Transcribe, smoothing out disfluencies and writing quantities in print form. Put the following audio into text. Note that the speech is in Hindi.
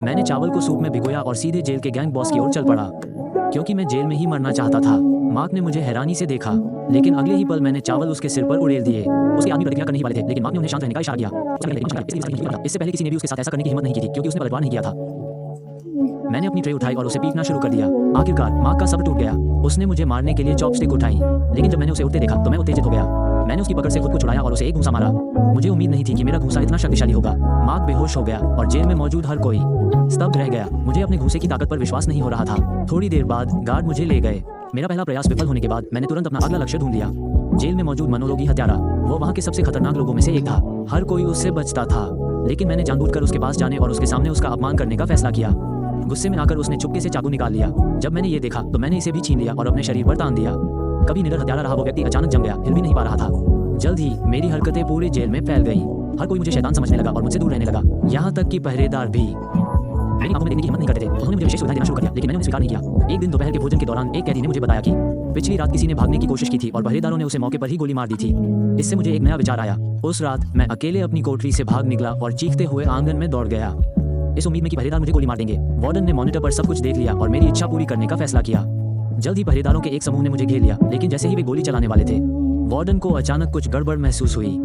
मैंने चावल को सूप में भिगोया और सीधे जेल के गैंग बॉस की ओर चल पड़ा, क्योंकि मैं जेल में ही मरना चाहता था। मार्क ने मुझे हैरानी से देखा, लेकिन अगले ही पल मैंने चावल उसके सिर पर उड़ेल दिए। उसके आदमी प्रतिक्रिया करने ही वाले थे, लेकिन मार्क ने उन्हें शांत रहने का इशारा किया। इससे पहले किसी ने भी उसके साथ ऐसा करने की हिम्मत नहीं की थी, क्योंकि उसने पलटवार नहीं किया था। मैंने अपनी ट्रे उठाई और उसे पीटना शुरू कर दिया। आखिरकार मार्क का सब्र टूट गया। उसने मुझे मारने के लिए चॉपस्टिक उठाई, लेकिन जब मैंने उसे उठते देखा तो मैं उत्तेजित हो गया। मैंने उसकी पकड़ से खुद को छुड़ाया और उसे एक घूंसा मारा। मुझे उम्मीद नहीं थी कि मेरा घूंसा इतना शक्तिशाली होगा। मार्क बेहोश हो गया और जेल में मौजूद हर कोई स्तब्ध रह गया। मुझे अपने घूंसे की ताकत पर विश्वास नहीं हो रहा था। थोड़ी देर बाद गार्ड मुझे ले गए। मेरा पहला प्रयास विफल होने के बाद मैंने तुरंत अपना अगला लक्ष्य ढूंढ लिया। जेल में मौजूद मनोरोगी हत्यारा। वो वहाँ के सबसे खतरनाक लोगों में से एक था। हर कोई उससे बचता था, लेकिन मैंने जानबूझकर उसके पास जाने और उसके सामने उसका अपमान करने का फैसला किया। गुस्से में आकर उसने चुपके से चाकू निकाल लिया। जब मैंने ये देखा तो मैंने इसे भी छीन लिया और अपने शरीर पर तान दिया। कभी निडर हत्यारा रहा वो व्यक्ति अचानक जम गया, हिल भी नहीं पा रहा था। जल्द ही मेरी हरकतें पूरे जेल में फैल गईं। हर कोई मुझे शैतान समझने लगा और मुझसे दूर रहने लगा। यहाँ तक कि पहरेदार भी मेरी आंखों में देखने की हिम्मत नहीं करते थे। उन्होंने मुझे विशेष सुविधाएं देना शुरू कर दिया, लेकिन मैंने उन्हें स्वीकार नहीं किया। एक दिन दोपहर के भोजन के दौरान एक कैदी ने मुझे बताया कि पिछली रात किसी ने भागने की कोशिश की थी और पहरेदारों ने उसे मौके पर ही गोली मार दी थी। इससे मुझे एक नया विचार आया। उस रात मैं अकेले अपनी कोठरी से भाग निकला और चीखते हुए आंगन में दौड़ गया, इस उम्मीद में कि पहरेदार मुझे गोली मार देंगे। वार्डन ने मॉनिटर पर सब कुछ देख लिया और मेरी इच्छा पूरी करने का फैसला किया। जल्द ही पहरेदारों के एक समूह ने मुझे घेर लिया, लेकिन जैसे ही वे गोली चलाने वाले थे, वार्डन को अचानक कुछ गड़बड़ महसूस हुई।